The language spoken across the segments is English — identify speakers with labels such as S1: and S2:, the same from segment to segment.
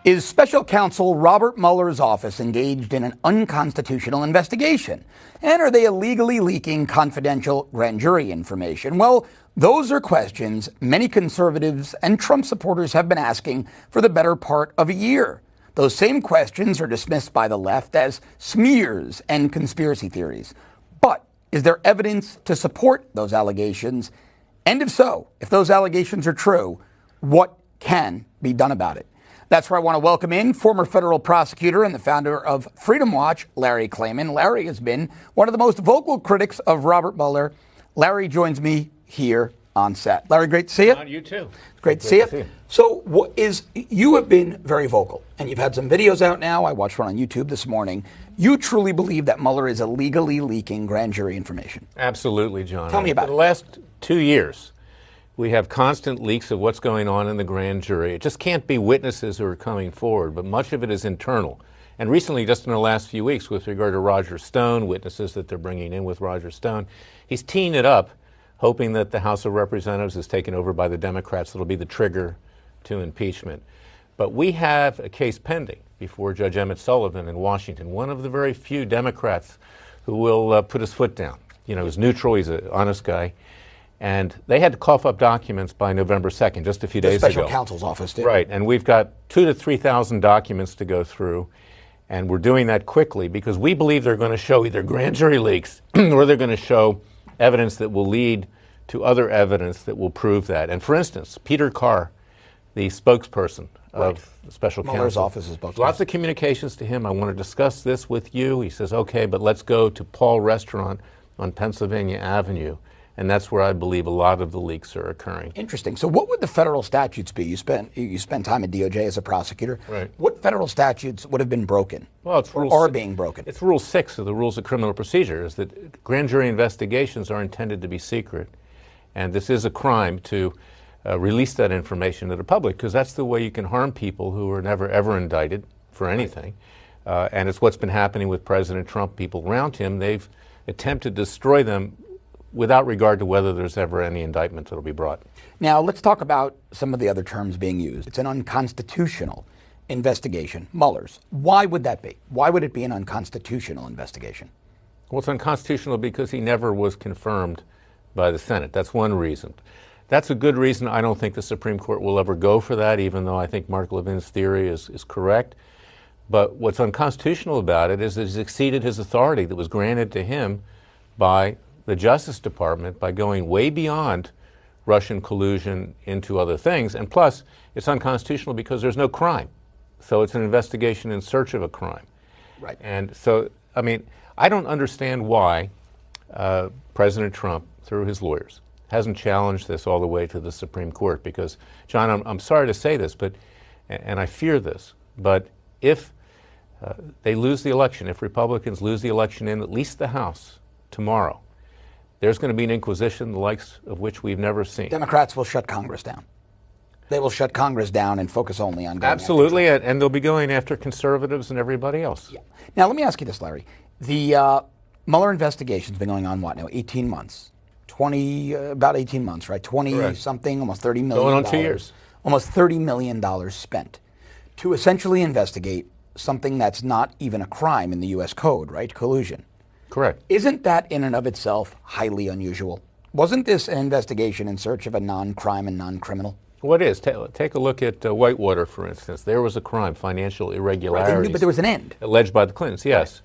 S1: Is special counsel Robert Mueller's office engaged in an unconstitutional investigation? And are they illegally leaking confidential grand jury information? Well, those are questions many conservatives and Trump supporters have been asking for the better part of a year. Those same questions are dismissed by the left as smears and conspiracy theories. But is there evidence to support those allegations? And if so, if those allegations are true, what can be done about it? That's where I want to welcome in former federal prosecutor and the founder of Freedom Watch, Larry Klayman. Larry has been one of the most vocal critics of Robert Mueller. Larry joins me here on set. Larry, great to see you.
S2: You too.
S1: Great to see you. So you have been very vocal, and you've had some videos out now. I watched one on YouTube this morning. You truly believe that Mueller is illegally leaking grand jury information?
S2: Absolutely, John.
S1: Tell me about it.
S2: For the last 2 years, we have constant leaks of what's going on in the grand jury. It just can't be witnesses who are coming forward, but much of it is internal. And recently, just in the last few weeks, with regard to Roger Stone, witnesses that they're bringing in with Roger Stone, he's teeing it up, hoping that the House of Representatives is taken over by the Democrats. That'll be the trigger to impeachment. But we have a case pending before Judge Emmett Sullivan in Washington, one of the very few Democrats who will put his foot down. You know, he's neutral, he's an honest guy. And they had to cough up documents by November 2nd, just a few days ago.
S1: The special counsel's office did.
S2: Right, and we've got 2,000 to 3,000 documents to go through, and we're doing that quickly because we believe they're going to show either grand jury leaks or they're going to show evidence that will lead to other evidence that will prove that. And for instance, Peter Carr, the spokesperson of the special
S1: Mueller's
S2: counsel,
S1: office is spokesperson.
S2: Lots of communications to him. I want to discuss this with you. He says, okay, but let's go to Paul Restaurant on Pennsylvania Avenue. And that's where I believe a lot of the leaks are occurring.
S1: Interesting. So what would the federal statutes be? You spent time at DOJ as a prosecutor.
S2: Right.
S1: What federal statutes would have been broken?
S2: Well, it's
S1: or are being broken?
S2: It's Rule 6 of the Rules of Criminal Procedure, is that grand jury investigations are intended to be secret. And this is a crime to release that information to the public, because that's the way you can harm people who are never, ever indicted for anything. Right. And it's what's been happening with President Trump. People around him, they've attempted to destroy them without regard to whether there's ever any indictment that will be brought.
S1: Now, let's talk about some of the other terms being used. It's an unconstitutional investigation, Mueller's. Why would that be? Why would it be an unconstitutional investigation?
S2: Well, it's unconstitutional because he never was confirmed by the Senate. That's one reason. That's a good reason. I don't think the Supreme Court will ever go for that, even though I think Mark Levin's theory is correct. But what's unconstitutional about it is that he's exceeded his authority that was granted to him by the Justice Department by going way beyond Russian collusion into other things. And plus, it's unconstitutional because there's no crime. So it's an investigation in search of a crime.
S1: Right.
S2: And so, I mean, I don't understand why President Trump, through his lawyers, hasn't challenged this all the way to the Supreme Court. Because, John, I'm sorry to say this, but, and I fear this, but if they lose the election, if Republicans lose the election in at least the House tomorrow, there's going to be an inquisition the likes of which we've never seen.
S1: Democrats will shut Congress down. They will shut Congress down and focus only on going
S2: Absolutely, and they'll be going after conservatives and everybody else.
S1: Yeah. Now, let me ask you this, Larry. The Mueller investigation's been going on, what now, 18 months? About 18 months, right? 20-something, almost $30 million.
S2: Going on 2 years.
S1: Almost $30 million spent to essentially investigate something that's not even a crime in the U.S. Code, right? Collusion.
S2: Correct.
S1: Isn't that in and of itself highly unusual? Wasn't this an investigation in search of a non-crime and non-criminal?
S2: What is? Take a look at Whitewater, for instance. There was a crime, financial irregularities.
S1: Right, but there was an end.
S2: Alleged by the Clintons, yes.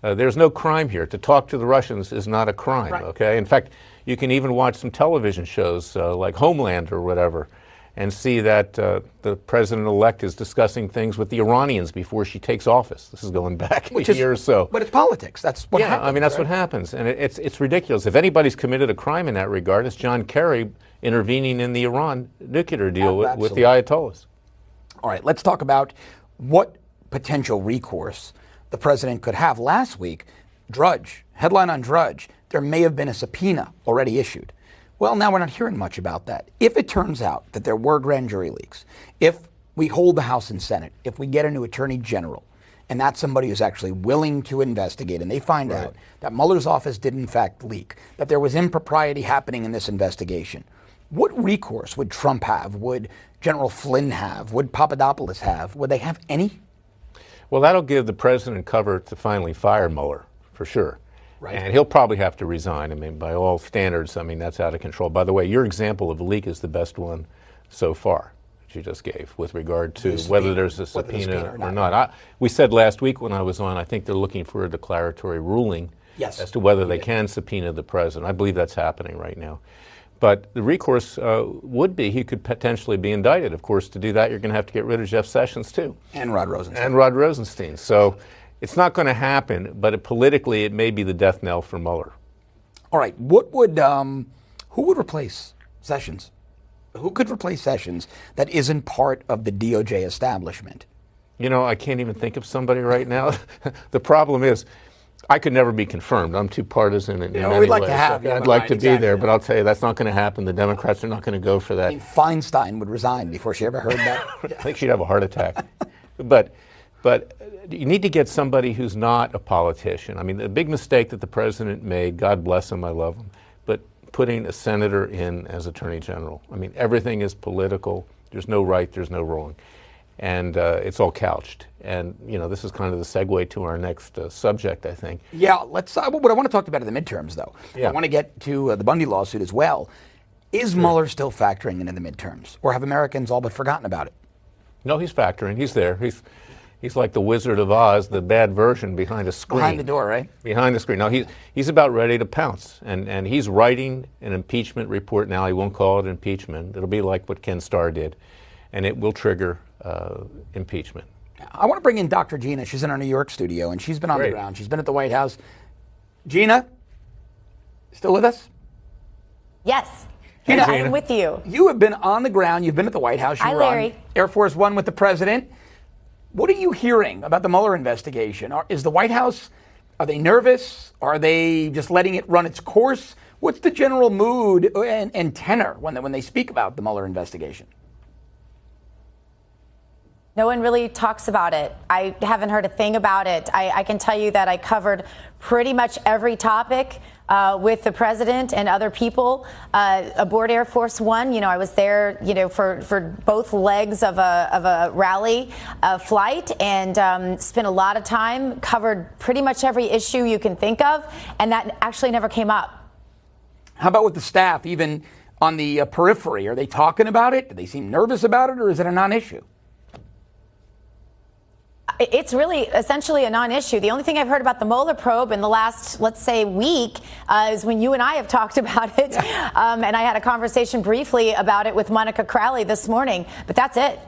S2: Right. There's no crime here. To talk to the Russians is not a crime,
S1: right.
S2: Okay? In fact, you can even watch some television shows like Homeland or whatever and see that the president-elect is discussing things with the Iranians before she takes office. This is going back a year or so.
S1: But it's politics. That's what happens.
S2: Yeah, I mean, that's
S1: right?
S2: what happens. And it's ridiculous. If anybody's committed a crime in that regard, it's John Kerry intervening in the Iran nuclear deal with the Ayatollahs.
S1: All right, let's talk about what potential recourse the president could have. Last week, Drudge, headline on Drudge, there may have been a subpoena already issued. Well, now we're not hearing much about that. If it turns out that there were grand jury leaks, if we hold the House and Senate, if we get a new attorney general, and that's somebody who's actually willing to investigate, and they find out that Mueller's office did in fact leak, that there was impropriety happening in this investigation, What recourse would Trump have? Would General Flynn have? Would Papadopoulos have? Would they have any?
S2: Well, that'll give the president cover to finally fire Mueller, for sure.
S1: Right.
S2: And he'll probably have to resign. I mean, by all standards, I mean, that's out of control. By the way, your example of a leak is the best one so far that you just gave with regard to whether there's a subpoena or not. We said last week when I was on, I think they're looking for a declaratory ruling as to whether they can subpoena the president. I believe that's happening right now. But the recourse would be he could potentially be indicted. Of course, to do that, you're going to have to get rid of Jeff Sessions, too.
S1: And Rod Rosenstein.
S2: And Rod Rosenstein. So it's not going to happen, but politically it may be the death knell for Mueller.
S1: All right. Who would replace Sessions? Who could replace Sessions that isn't part of the DOJ establishment?
S2: You know, I can't even think of somebody right now. The problem is, I could never be confirmed. I'm too partisan in many
S1: we'd like
S2: ways.
S1: to have you.
S2: I'd like to be there, but I'll tell you, that's not going to happen. The Democrats are not going to go for that.
S1: I mean, Feinstein would resign before she ever heard that.
S2: I think she'd have a heart attack. But you need to get somebody who's not a politician. I mean, the big mistake that the president made, God bless him, I love him, but putting a senator in as attorney general. I mean, everything is political. There's no right, there's no wrong. And it's all couched. And, you know, this is kind of the segue to our next subject, I think.
S1: Yeah, what I want to talk about are the midterms, though.
S2: Yeah.
S1: I want to get to the Bundy lawsuit as well. Is Mueller still factoring into the midterms, or have Americans all but forgotten about it?
S2: No, he's factoring. He's there. He's like the Wizard of Oz, the bad version behind a screen.
S1: Behind the door, right?
S2: Behind the screen. No, he's about ready to pounce. And he's writing an impeachment report now. He won't call it impeachment. It'll be like what Ken Starr did. And it will trigger impeachment.
S1: I want to bring in Dr. Gina. She's in our New York studio, and she's been on the ground. She's been at the White House. Gina, still with us?
S3: Yes.
S1: Gina,
S3: I am with you.
S1: You have been on the ground. You've been at the White House. You were
S3: Larry.
S1: on Air Force One with the president. What are you hearing about the Mueller investigation? Is the White House, are they nervous? Are they just letting it run its course? What's the general mood and tenor when they speak about the Mueller investigation?
S3: No one really talks about it. I haven't heard a thing about it. I can tell you that I covered pretty much every topic with the president and other people aboard Air Force One. You know, I was there, you know, for both legs of a rally flight, and spent a lot of time, covered pretty much every issue you can think of, and that actually never came up.
S1: How about with the staff, even on the periphery? Are they talking about it? Do they seem nervous about it, or is it a non-issue?
S3: It's really essentially a non-issue. The only thing I've heard about the Mueller probe in the last, let's say, week is when you and I have talked about it. And I had a conversation briefly about it with Monica Crowley this morning. But that's it.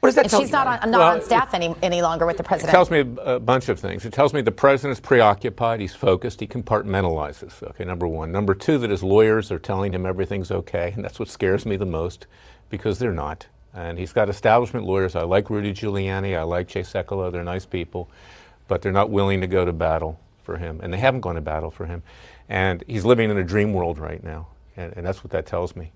S1: What does that
S3: and
S1: tell
S3: she's
S1: you?
S3: not on staff any longer with the president.
S2: It tells me a bunch of things. It tells me the president's preoccupied. He's focused. He compartmentalizes. Okay, number one. Number two, that his lawyers are telling him everything's okay. And that's what scares me the most, because they're not. And he's got establishment lawyers. I like Rudy Giuliani. I like Jay Sekulow. They're nice people. But they're not willing to go to battle for him. And they haven't gone to battle for him. And he's living in a dream world right now. And that's what that tells me.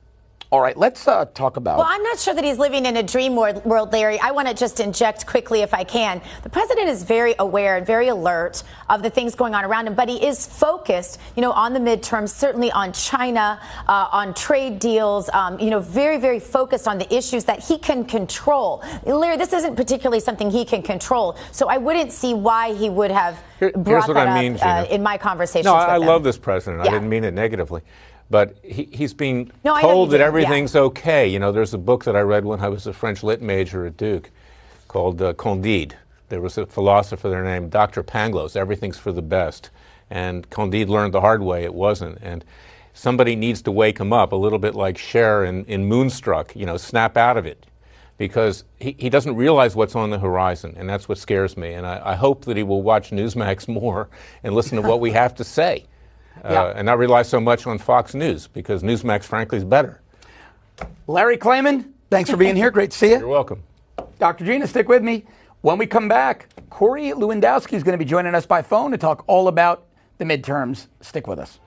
S1: All right, let's talk about...
S3: Well, I'm not sure that he's living in a dream world, Larry. I want to just inject quickly, if I can. The president is very aware and very alert of the things going on around him, but he is focused, you know, on the midterms, certainly on China, on trade deals, you know, very, very focused on the issues that he can control. Larry, this isn't particularly something he can control, so I wouldn't see why he would have brought that up in my conversations with him.
S2: I love this president. Yeah. I didn't mean it negatively. But he's being
S3: told
S2: told that everything's okay. You know, there's a book that I read when I was a French lit major at Duke called Candide. There was a philosopher there named Dr. Pangloss, everything's for the best. And Candide learned the hard way it wasn't. And somebody needs to wake him up, a little bit like Cher in Moonstruck, you know, snap out of it. Because he doesn't realize what's on the horizon, and that's what scares me. And I hope that he will watch Newsmax more and listen to what we have to say. And not rely so much on Fox News, because Newsmax, frankly, is better.
S1: Larry Klayman, thanks for being here. Great to see you.
S2: You're welcome.
S1: Dr. Gina, stick with me. When we come back, Corey Lewandowski is going to be joining us by phone to talk all about the midterms. Stick with us.